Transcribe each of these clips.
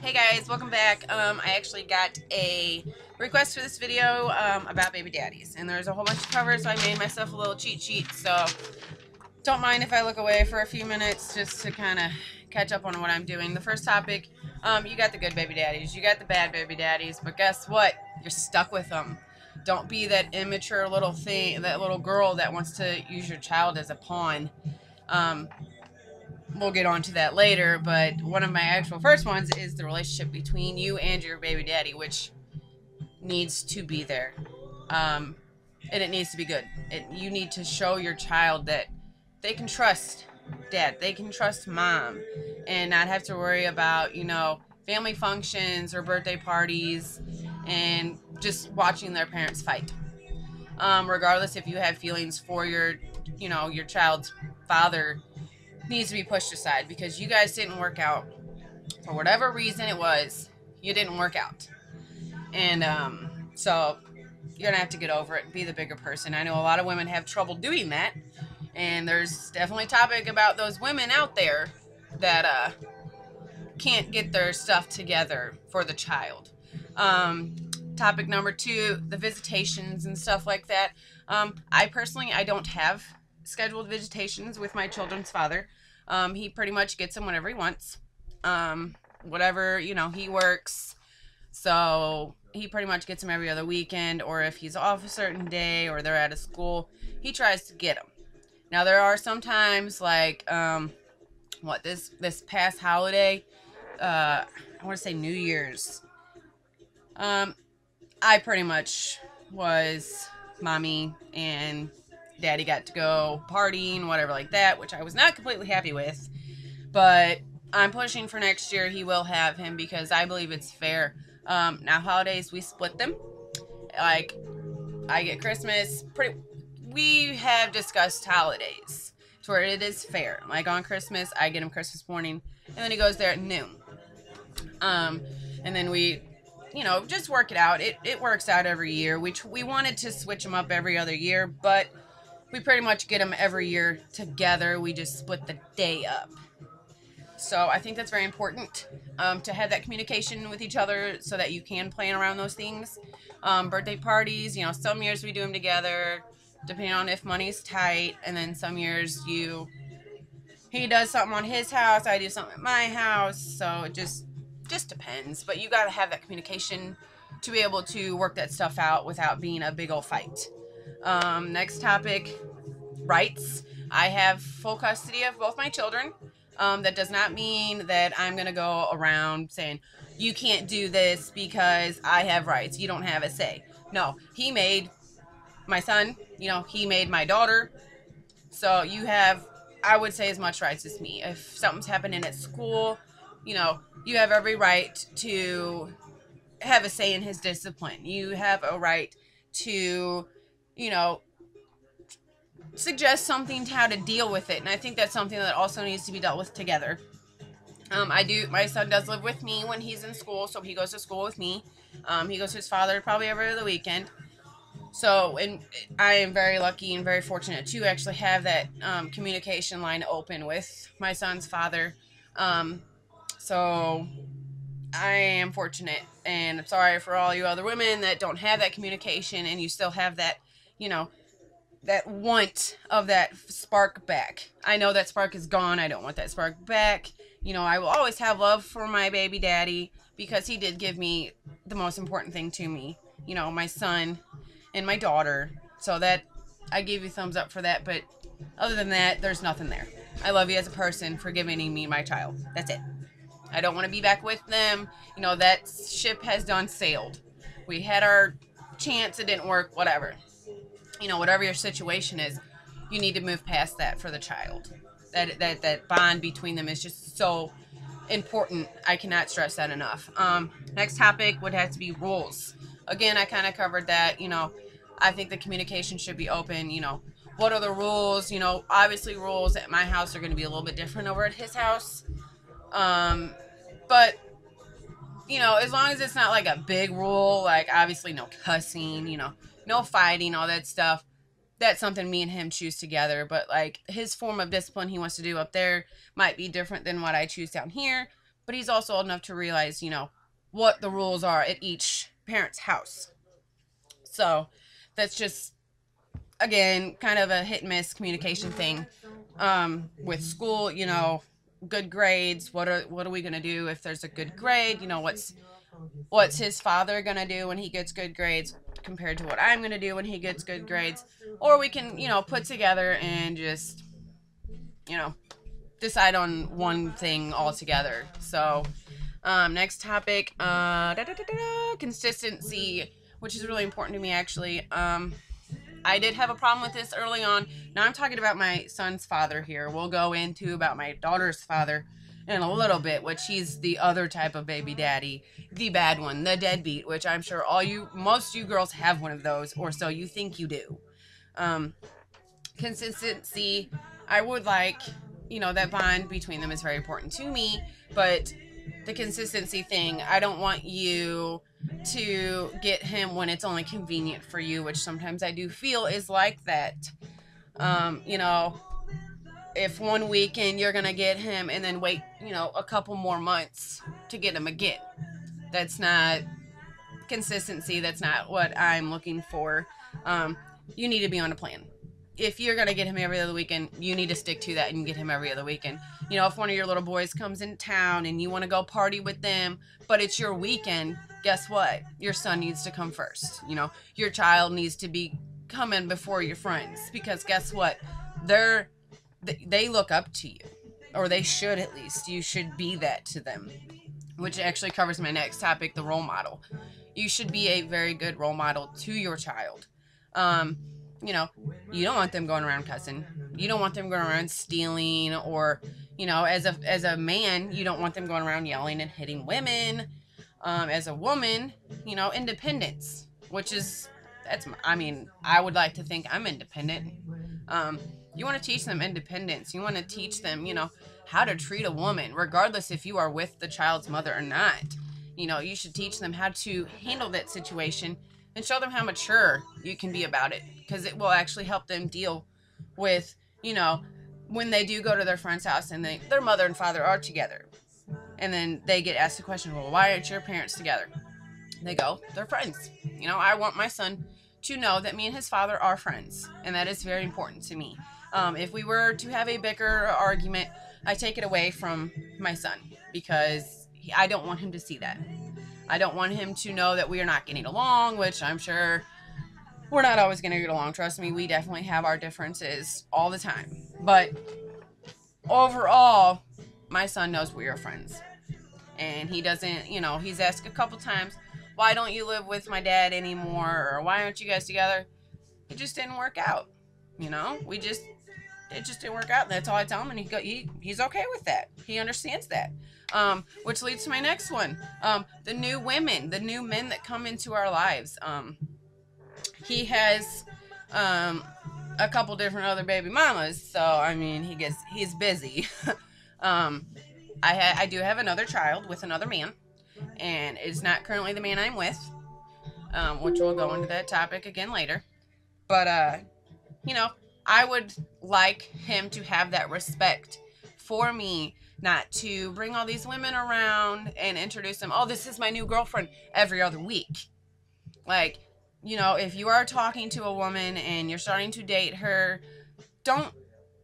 Hey guys, welcome back. I actually got a request for this video about baby daddies, and there's a whole bunch to cover, so I made myself a little cheat sheet. So don't mind if I look away for a few minutes just to kind of catch up on what I'm doing. The first topic, you got the good baby daddies, you got the bad baby daddies, but guess what? You're stuck with them. Don't be that immature little thing, that little girl that wants to use your child as a pawn. Um, we'll get on to that later, but one of my actual first ones is the relationship between you and your baby daddy, which needs to be there. And it needs to be good. You need to show your child that they can trust dad, they can trust mom, and not have to worry about, family functions or birthday parties and just watching their parents fight. Regardless if you have feelings for your child's father, needs to be pushed aside because you guys didn't work out for whatever reason it was. You didn't work out, and so you're gonna have to get over it and be the bigger person. I know a lot of women have trouble doing that, and there's definitely a topic about those women out there that can't get their stuff together for the child. Topic number 2, the visitations and stuff like that. I personally, I don't have scheduled visitations with my children's father. He pretty much gets them whenever he wants. Whatever, he works. So he pretty much gets them every other weekend, or if he's off a certain day or they're out of school, he tries to get them. Now there are some times like, this past holiday, I want to say New Year's. I pretty much was mommy and daddy got to go partying, whatever like that, which I was not completely happy with. But I'm pushing for next year. He will have him because I believe it's fair. Now holidays, we split them. Like, I get Christmas. We have discussed holidays to where it is fair. Like on Christmas, I get him Christmas morning, and then he goes there at noon. And then we just work it out. It works out every year. We wanted to switch them up every other year, but we pretty much get them every year together. We just split the day up. So I think that's very important, to have that communication with each other so that you can plan around those things. Birthday parties, some years we do them together, depending on if money's tight, and then some years he does something on his house, I do something at my house, so it just depends. But you got to have that communication to be able to work that stuff out without being a big old fight. Next topic, rights. I have full custody of both my children. That does not mean that I'm going to go around saying, you can't do this because I have rights. You don't have a say. No, he made my son, he made my daughter. So you have, I would say, as much rights as me. If something's happening at school, you have every right to have a say in his discipline. You have a right to, suggest something to how to deal with it. And I think that's something that also needs to be dealt with together. My son does live with me when he's in school, so he goes to school with me. He goes to his father probably every other weekend. So, and I am very lucky and very fortunate to actually have that communication line open with my son's father. So I am fortunate, and I'm sorry for all you other women that don't have that communication and you still have that, that want of that spark back. I know that spark is gone. I don't want that spark back. I will always have love for my baby daddy because he did give me the most important thing to me, my son and my daughter. So that, I give you thumbs up for that. But other than that, there's nothing there. I love you as a person for giving me my child. That's it. I don't want to be back with them. That ship has done sailed. We had our chance. It didn't work. Whatever. Whatever your situation is, you need to move past that for the child. That bond between them is just so important. I cannot stress that enough. Next topic would have to be rules. Again, I kind of covered that. I think the communication should be open. What are the rules? Obviously rules at my house are going to be a little bit different over at his house. But as long as it's not like a big rule, like obviously no cussing, no fighting, all that stuff, that's something me and him choose together. But like his form of discipline he wants to do up there might be different than what I choose down here. but he's also old enough to realize, what the rules are at each parent's house. So that's just, again, kind of a hit and miss communication thing. With school, good grades. What are we gonna do if there's a good grade? What's his father gonna do when he gets good grades compared to what I'm gonna do when he gets good grades? Or we can, put together and just, decide on one thing altogether. So, next topic, consistency, which is really important to me, actually. I did have a problem with this early on. Now I'm talking about my son's father here. We'll go into about my daughter's father in a little bit, which he's the other type of baby daddy, the bad one, the deadbeat, which I'm sure most you girls have one of those, or so you think you do. Consistency, I would like, that bond between them is very important to me, but the consistency thing, I don't want you to get him when it's only convenient for you, which sometimes I do feel is like that. If one weekend you're gonna get him and then wait, a couple more months to get him again, that's not consistency. That's not what I'm looking for. You need to be on a plan. If you're going to get him every other weekend, you need to stick to that and get him every other weekend. If one of your little boys comes in town and you want to go party with them, but it's your weekend, guess what? Your son needs to come first. Your child needs to be coming before your friends, because guess what? They look up to you, or they should at least. You should be that to them, which actually covers my next topic, the role model. You should be a very good role model to your child. You don't want them going around cussing. You don't want them going around stealing, or, as a man, you don't want them going around yelling and hitting women. As a woman, independence, which is, I would like to think I'm independent. You want to teach them independence. You want to teach them, how to treat a woman, regardless if you are with the child's mother or not. You should teach them how to handle that situation and show them how mature you can be about it, because it will actually help them deal with, when they do go to their friend's house and their mother and father are together. And then they get asked the question, well, why aren't your parents together? They go, they're friends. I want my son to know that me and his father are friends. And that is very important to me. If we were to have a bicker or argument, I take it away from my son, because I don't want him to see that. I don't want him to know that we are not getting along, which I'm sure we're not always going to get along. Trust me, we definitely have our differences all the time. But overall, my son knows we are friends. And he doesn't, he's asked a couple times, why don't you live with my dad anymore? Or why aren't you guys together? It just didn't work out. It just didn't work out. That's all I tell him, and he's okay with that. He understands that. Which leads to my next one. The new women, the new men that come into our lives. He has a couple different other baby mamas, so he's busy. I do have another child with another man, and it's not currently the man I'm with, which we'll go into that topic again later. But I would like him to have that respect for me, not to bring all these women around and introduce them. Oh, this is my new girlfriend every other week. Like, if you are talking to a woman and you're starting to date her, don't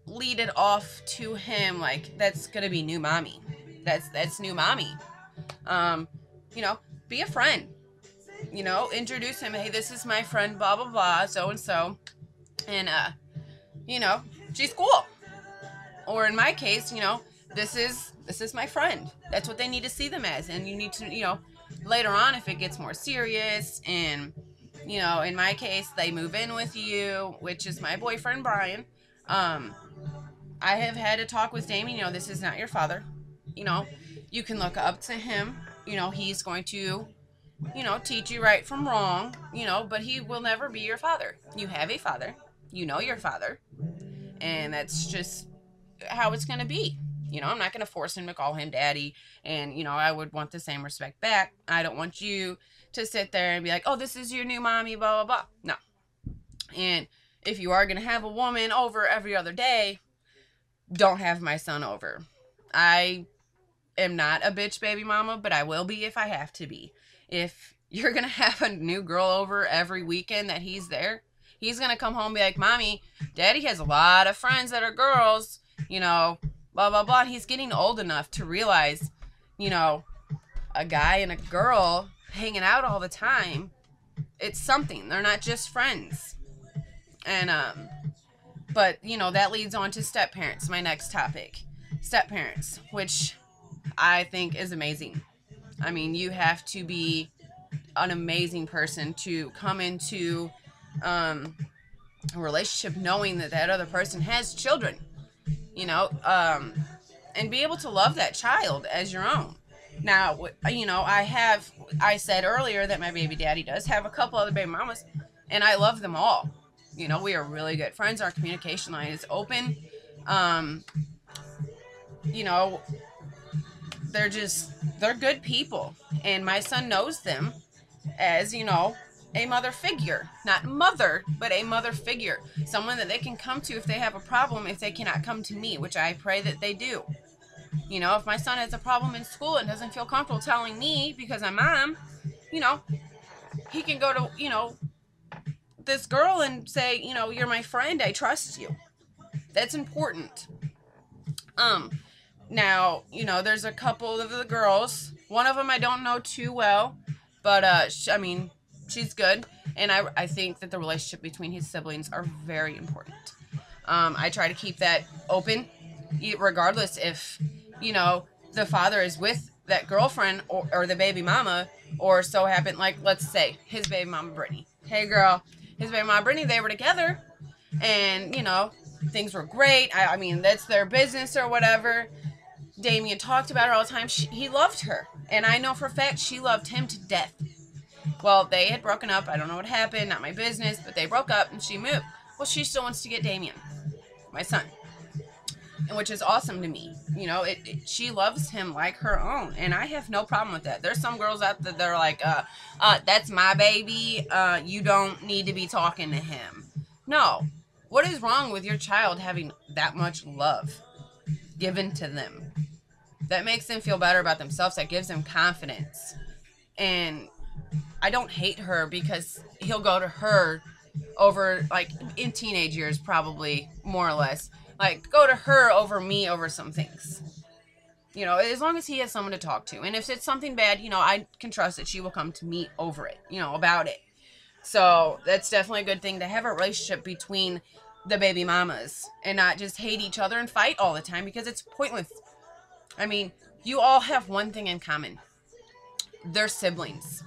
lead it off to him like that's gonna be new mommy. That's new mommy. Be a friend. Introduce him. Hey, this is my friend, blah blah blah, so and so, and she's cool. Or in my case, this is my friend. That's what they need to see them as. And you need to, later on, if it gets more serious, and in my case, they move in with you, which is my boyfriend Brian. I have had a talk with Damien. This is not your father. You can look up to him. He's going to, teach you right from wrong. But he will never be your father. You have a father. Your father, and that's just how it's going to be. I'm not going to force him to call him daddy, and I would want the same respect back. I don't want you to sit there and be like, oh, this is your new mommy, blah blah blah. No. And if you are going to have a woman over every other day, don't have my son over. I am not a bitch baby mama, but I will be if I have to be. If you're going to have a new girl over every weekend that he's there, he's going to come home and be like, Mommy, Daddy has a lot of friends that are girls, you know, blah, blah, blah. And he's getting old enough to realize, you know, a guy and a girl hanging out all the time, it's something. They're not just friends. And, but, you know, that leads on to step parents, my next topic. Step parents, which I think is amazing. I mean, you have to be an amazing person to come into a relationship knowing that that other person has children, you know, and be able to love that child as your own. Now, you know, I said earlier that my baby daddy does have a couple other baby mamas, and I love them all. You know, we are really good friends. Our communication line is open. You know, they're good people. And my son knows them as, you know, a mother figure. Not mother, but a mother figure. Someone that they can come to if they have a problem, if they cannot come to me, which I pray that they do. You know, if my son has a problem in school and doesn't feel comfortable telling me because I'm mom, you know, he can go to, you know, this girl and say, you know, you're my friend, I trust you. That's important. Now, you know, there's a couple of the girls. One of them I don't know too well, but, I mean, she's good. And I think that the relationship between his siblings are very important. I try to keep that open, regardless if, you know, the father is with that girlfriend or the baby mama, or so happened, like, let's say, his baby mama, Brittany. Hey, girl, his baby mama, Brittany, they were together, and, you know, things were great. I mean, that's their business or whatever. Damien talked about her all the time. He loved her, and I know for a fact she loved him to death. Well, they had broken up. I don't know what happened, not my business, but they broke up, and she moved. Well, she still wants to get Damien, my son, and which is awesome to me. You know, she loves him like her own, and I have no problem with that. There's some girls out there that are like, that's my baby. You don't need to be talking to him. No. What is wrong with your child having that much love given to them? That makes them feel better about themselves. That gives them confidence. And I don't hate her because he'll go to her over, like, in teenage years, probably, more or less. Like, go to her over me over some things. You know, as long as he has someone to talk to. And if it's something bad, you know, I can trust that she will come to me over it, you know, about it. So that's definitely a good thing to have a relationship between the baby mamas and not just hate each other and fight all the time, because it's pointless. I mean, you all have one thing in common. They're siblings.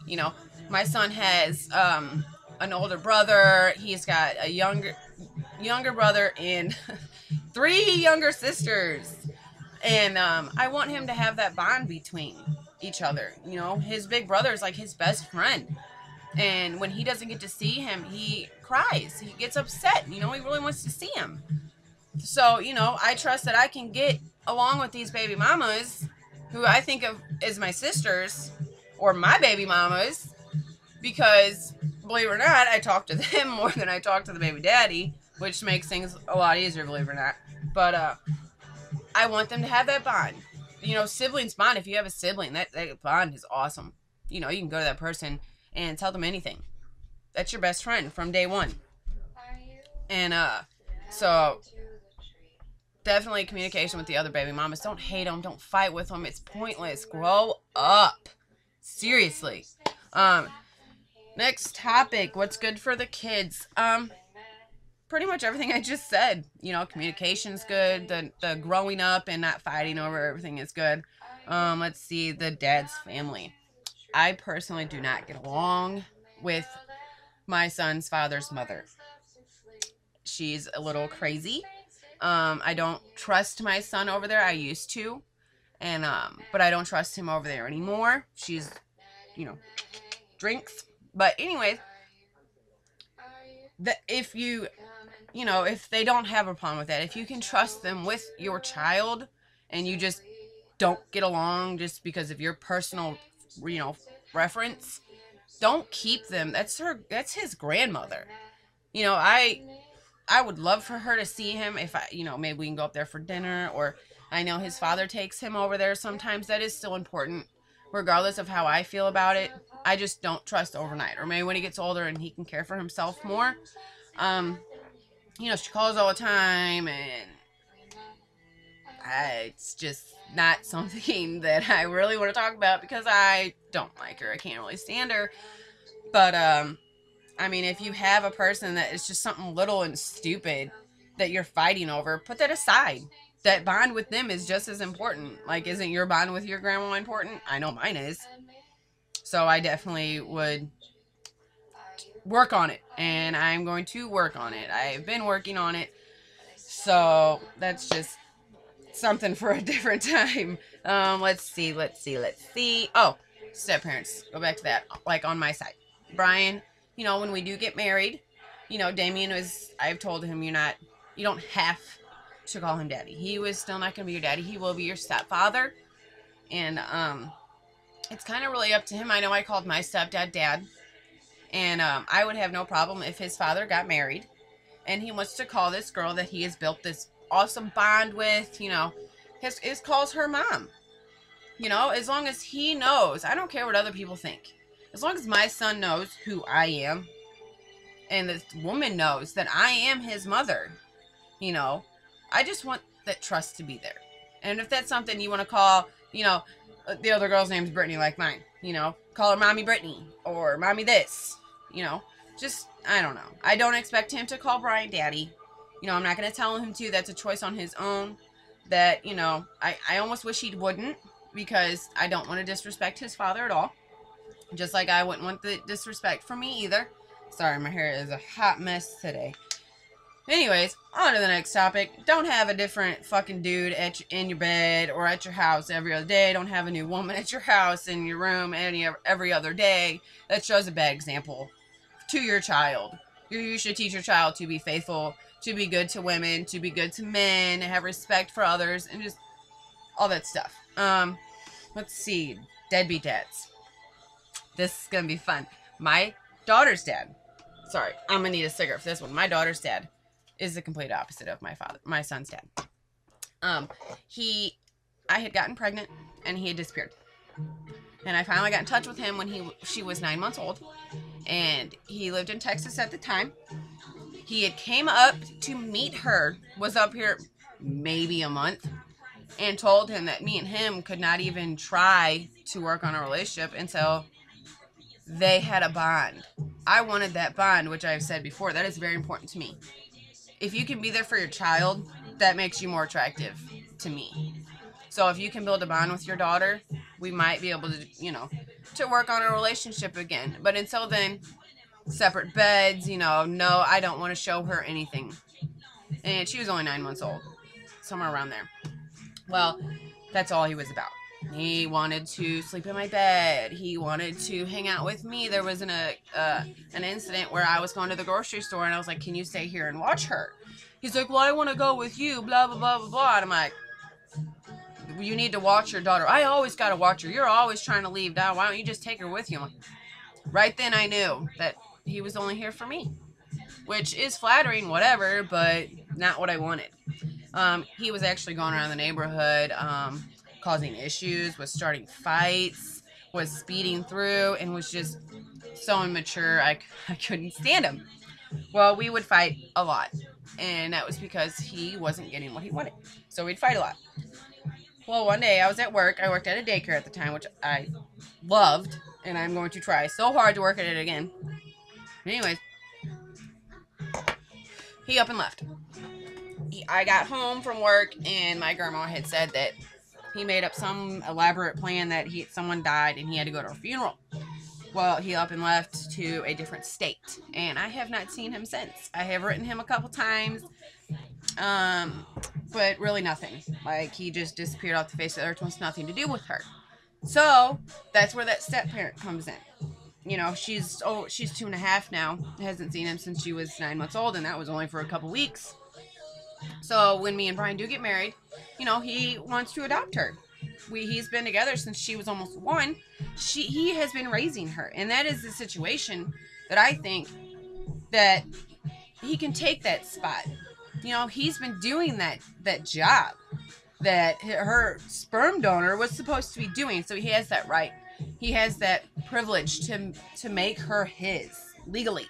You know, my son has an older brother. He's got a younger brother and 3 younger sisters. And I want him to have that bond between each other. You know, his big brother is like his best friend. And when he doesn't get to see him, he cries. He gets upset. You know, he really wants to see him. So, you know, I trust that I can get along with these baby mamas, who I think of as my sisters, or my baby mamas, because, believe it or not, I talk to them more than I talk to the baby daddy, which makes things a lot easier, believe it or not. But I want them to have that bond. You know, siblings bond. If you have a sibling, that bond is awesome. You know, you can go to that person and tell them anything. That's your best friend from day one. And so definitely communication with the other baby mamas. Don't hate them. Don't fight with them. It's pointless. Grow up. Seriously. Next topic. What's good for the kids? Pretty much everything I just said. You know, communication's good. The growing up and not fighting over everything is good. Let's see. The dad's family. I personally do not get along with my son's father's mother. She's a little crazy. I don't trust my son over there. I used to. And, but I don't trust him over there anymore. She's, you know, drinks. But anyways, if you know, if they don't have a problem with that, if you can trust them with your child and you just don't get along just because of your personal, you know, reference, don't keep them. That's his grandmother. You know, I would love for her to see him if you know, maybe we can go up there for dinner, or I know his father takes him over there sometimes. That is still important, regardless of how I feel about it. I just don't trust overnight. Or maybe when he gets older and he can care for himself more. You know, she calls all the time, and it's just not something that I really want to talk about because I don't like her. I can't really stand her. But, I mean, if you have a person that is just something little and stupid that you're fighting over, put that aside. That bond with them is just as important. Like, isn't your bond with your grandma important? I know mine is. So I definitely would work on it. And I'm going to work on it. I've been working on it. So that's just something for a different time. Let's see. Oh, step parents. Go back to that. Like, on my side. Brian, you know, when we do get married, you know, Damien was, I've told him you don't have to call him daddy. He was still not going to be your daddy. He will be your stepfather. And, it's kind of really up to him. I know I called my stepdad dad. And, I would have no problem if his father got married and he wants to call this girl that he has built this awesome bond with, you know, his calls her mom. You know, as long as he knows, I don't care what other people think. As long as my son knows who I am, and this woman knows that I am his mother, you know, I just want that trust to be there. And if that's something you want to call, you know, the other girl's name's Brittany, like mine, you know, call her Mommy Brittany, or Mommy this, you know, just, I don't know. I don't expect him to call Brian daddy. You know, I'm not going to tell him to. That's a choice on his own. That, you know, I almost wish he wouldn't, because I don't want to disrespect his father at all. Just like I wouldn't want the disrespect from me either. Sorry, my hair is a hot mess today. Anyways, on to the next topic. Don't have a different fucking dude in your bed or at your house every other day. Don't have a new woman at your house, in your room, every other day. That shows a bad example to your child. You should teach your child to be faithful, to be good to women, to be good to men, have respect for others, and just all that stuff. Let's see. Deadbeat dads. This is going to be fun. My daughter's dad. Sorry, I'm going to need a cigarette for this one. My daughter's dad is the complete opposite of my son's dad. I had gotten pregnant and he had disappeared. And I finally got in touch with him when she was 9 months old. And he lived in Texas at the time. He had came up to meet her, was up here maybe a month, and told him that me and him could not even try to work on a relationship until they had a bond. I wanted that bond, which I've said before. That is very important to me. If you can be there for your child, that makes you more attractive to me. So if you can build a bond with your daughter, we might be able to, you know, to work on a relationship again. But until then, separate beds, you know, no, I don't want to show her anything. And she was only 9 months old, somewhere around there. Well, that's all he was about. He wanted to sleep in my bed. He wanted to hang out with me. There was an incident where I was going to the grocery store and I was like, can you stay here and watch her? He's like, well, I want to go with you, blah, blah, blah, blah, blah. And I'm like, you need to watch your daughter. I always got to watch her. You're always trying to leave. Now, why don't you just take her with you? I'm like, right then I knew that he was only here for me, which is flattering, whatever, but not what I wanted. He was actually going around the neighborhood, causing issues, was starting fights, was speeding through, and was just so immature. I couldn't stand him. Well, we would fight a lot, and that was because he wasn't getting what he wanted. So we'd fight a lot. Well, one day I was at work. I worked at a daycare at the time, which I loved, and I'm going to try so hard to work at it again. Anyways, he up and left. I got home from work, and my grandma had said that he made up some elaborate plan that someone died and he had to go to a funeral. Well, he up and left to a different state, and I have not seen him since. I have written him a couple times, but really nothing. Like, he just disappeared off the face of the earth, wants nothing to do with her. So that's where that step parent comes in. You know, she's 2.5 now. Hasn't seen him since she was 9 months old, and that was only for a couple weeks. So when me and Brian do get married, you know, he wants to adopt her. He's been together since she was almost 1. He has been raising her, and that is the situation that I think that he can take that spot. You know, he's been doing that job. that her sperm donor was supposed to be doing. So he has that right. He has that privilege to make her his legally.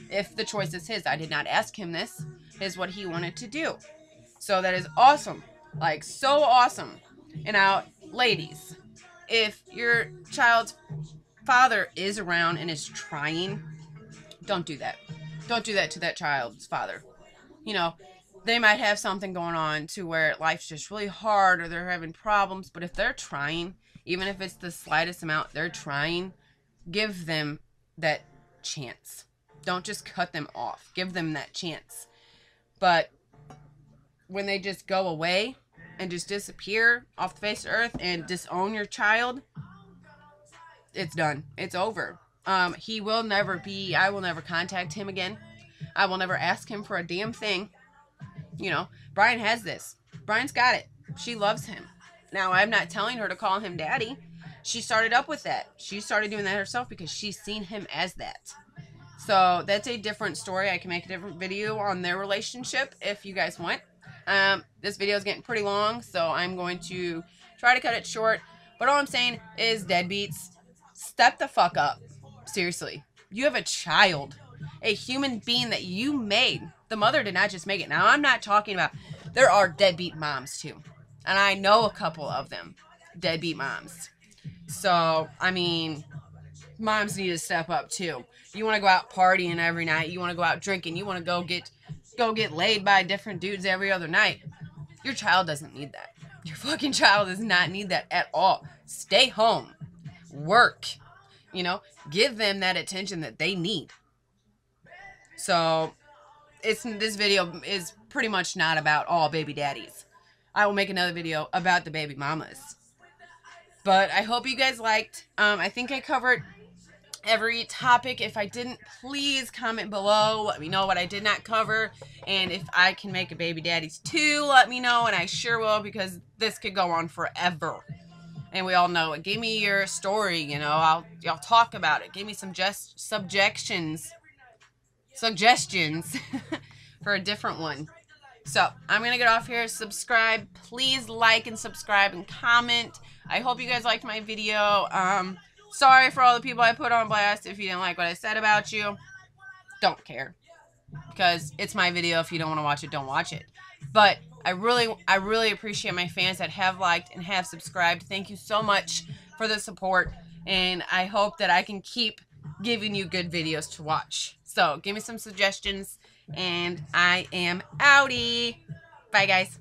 If the choice is his. I did not ask him this. Is what he wanted to do. So that is awesome. Like, so awesome. And now, ladies, if your child's father is around and is trying, don't do that. Don't do that to that child's father. You know, they might have something going on to where life's just really hard or they're having problems. But if they're trying, even if it's the slightest amount, they're trying, give them that chance. Don't just cut them off. Give them that chance. But when they just go away and just disappear off the face of earth and disown your child, it's done. It's over. He will never be, I will never contact him again. I will never ask him for a damn thing. You know, Brian has this. Brian's got it. She loves him. Now, I'm not telling her to call him daddy. She started up with that. She started doing that herself because she's seen him as that. So that's a different story. I can make a different video on their relationship if you guys want. This video is getting pretty long, so I'm going to try to cut it short. But all I'm saying is, deadbeats, step the fuck up. Seriously. You have a child. A human being that you made. The mother did not just make it. Now, I'm not talking about... There are deadbeat moms, too. And I know a couple of them. Deadbeat moms. So, I mean, moms need to step up, too. You want to go out partying every night. You want to go out drinking. You want to go get laid by different dudes every other night. Your child doesn't need that. Your fucking child does not need that at all. Stay home. Work. You know, give them that attention that they need. So, this video is pretty much not about all baby daddies. I will make another video about the baby mamas. But I hope you guys liked. I think I covered every topic. If I didn't, please comment below. Let me know what I did not cover. And if I can make a baby daddies too, let me know. And I sure will, because this could go on forever. And we all know it. Give me your story, you know. I'll talk about it. Give me some suggestions for a different one. So, I'm going to get off here. Subscribe. Please like and subscribe and comment. I hope you guys liked my video. Sorry for all the people I put on blast. If you didn't like what I said about you, don't care. Because it's my video. If you don't want to watch it, don't watch it. But I really appreciate my fans that have liked and have subscribed. Thank you so much for the support. And I hope that I can keep giving you good videos to watch. So, give me some suggestions. And I am outie. Bye, guys.